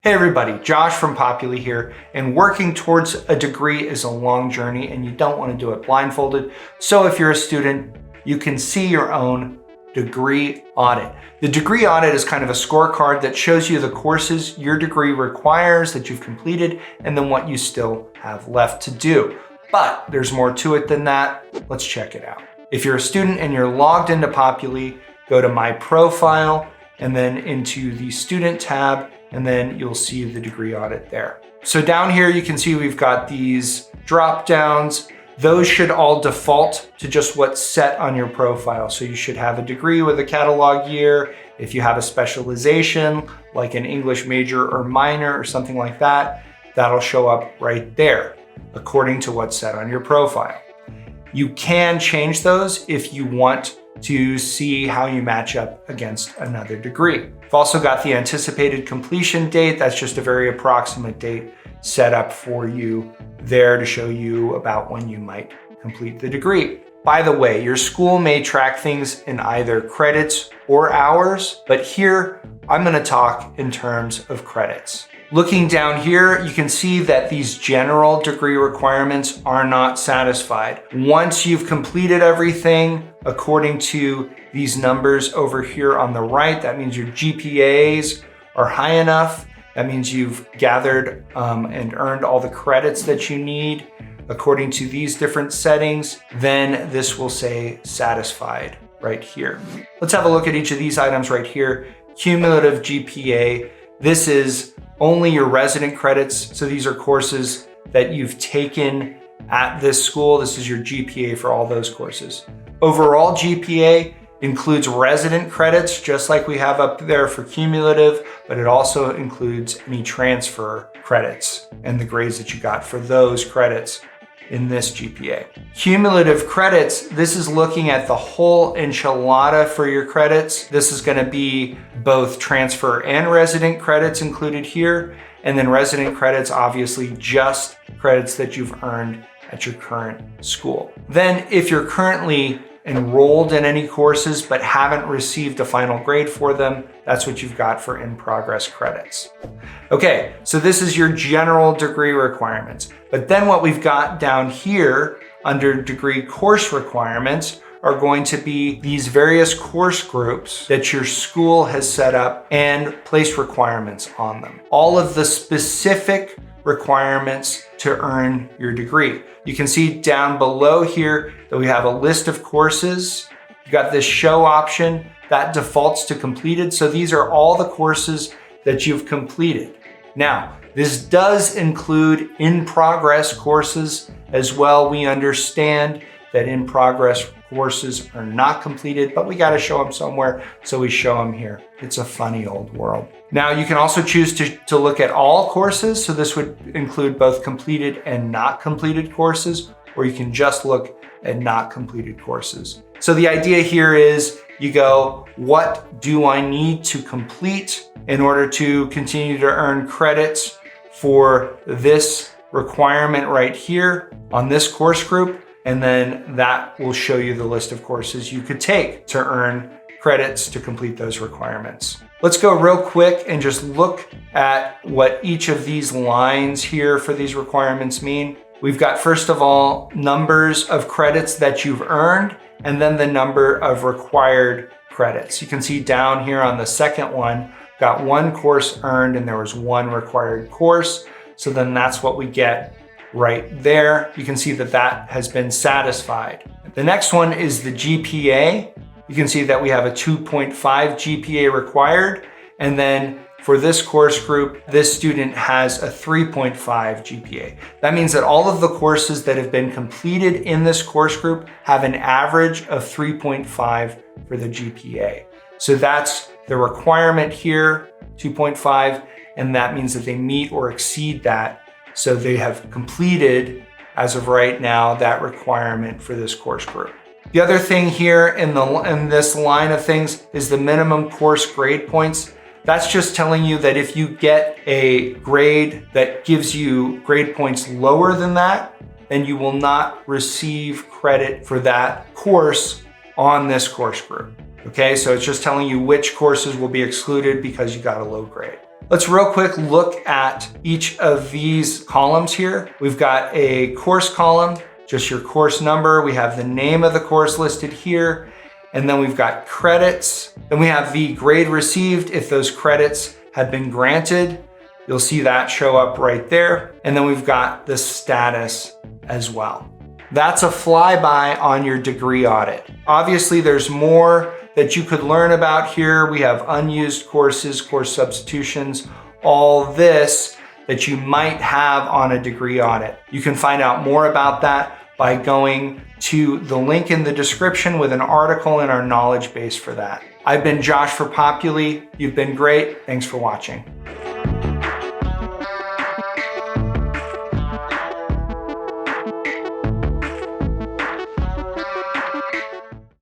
Hey everybody, Josh from Populi here, and working towards a degree is a long journey and you don't want to do it blindfolded. So if you're a student, you can see your own degree audit. The degree audit is kind of a scorecard that shows you the courses your degree requires that you've completed and then what you still have left to do. But there's more to it than that. Let's check it out. If you're a student and you're logged into Populi, go to My Profile and then into the Student tab, and then you'll see the degree audit there. So down here, you can see we've got these drop downs. Those should all default to just what's set on your profile. So you should have a degree with a catalog year. If you have a specialization, like an English major or minor or something like that, that'll show up right there, according to what's set on your profile. You can change those if you want to see how you match up against another degree. I've also got the anticipated completion date. That's just a very approximate date set up for you there to show you about when you might complete the degree. By the way, your school may track things in either credits or hours, but here I'm going to talk in terms of credits. Looking down here, you can see that these general degree requirements are not satisfied. Once you've completed everything according to these numbers over here on the right, that means your GPAs are high enough. That means you've gathered and earned all the credits that you need according to these different settings. Then this will say satisfied right here. Let's have a look at each of these items right here. Cumulative GPA. This is only your resident credits. So these are courses that you've taken at this school. This is your GPA for all those courses. Overall GPA includes resident credits, just like we have up there for cumulative, but it also includes any transfer credits and the grades that you got for those credits in this GPA. Cumulative credits, this is looking at the whole enchilada for your credits. This is gonna be both transfer and resident credits included here. And then resident credits, obviously just credits that you've earned at your current school. Then if you're currently enrolled in any courses but haven't received a final grade for them, that's what you've got for in-progress credits. Okay, so this is your general degree requirements. But then what we've got down here under degree course requirements are going to be these various course groups that your school has set up and placed requirements on them. All of the specific requirements to earn your degree. You can see down below here that we have a list of courses. You got this show option that defaults to completed. So these are all the courses that you've completed. Now, this does include in-progress courses as well. We understand that in-progress courses are not completed, but we got to show them somewhere, so we show them here. It's a funny old world. Now, you can also choose to look at all courses, so this would include both completed and not completed courses, or you can just look at not completed courses. So the idea here is you go, what do I need to complete in order to continue to earn credits for this requirement right here on this course group? And then that will show you the list of courses you could take to earn credits to complete those requirements. Let's go real quick and just look at what each of these lines here for these requirements mean. We've got, first of all, numbers of credits that you've earned, and then the number of required credits. You can see down here on the second one, got one course earned and there was one required course. So then that's what we get right there. You can see that that has been satisfied. The next one is the GPA. You can see that we have a 2.5 GPA required. And then for this course group, this student has a 3.5 GPA. That means that all of the courses that have been completed in this course group have an average of 3.5 for the GPA. So that's the requirement here, 2.5, and that means that they meet or exceed that. So they have completed, as of right now, that requirement for this course group. The other thing here in this line of things is the minimum course grade points. That's just telling you that if you get a grade that gives you grade points lower than that, then you will not receive credit for that course on this course group. Okay, so it's just telling you which courses will be excluded because you got a low grade. Let's real quick look at each of these columns here. We've got a course column, just your course number. We have the name of the course listed here. And then we've got credits. Then we have the grade received if those credits had been granted. You'll see that show up right there. And then we've got the status as well. That's a flyby on your degree audit. Obviously, there's more that you could learn about here. We have unused courses, course substitutions, all this that you might have on a degree audit. You can find out more about that by going to the link in the description with an article in our knowledge base for that. I've been Josh for Populi. You've been great. Thanks for watching.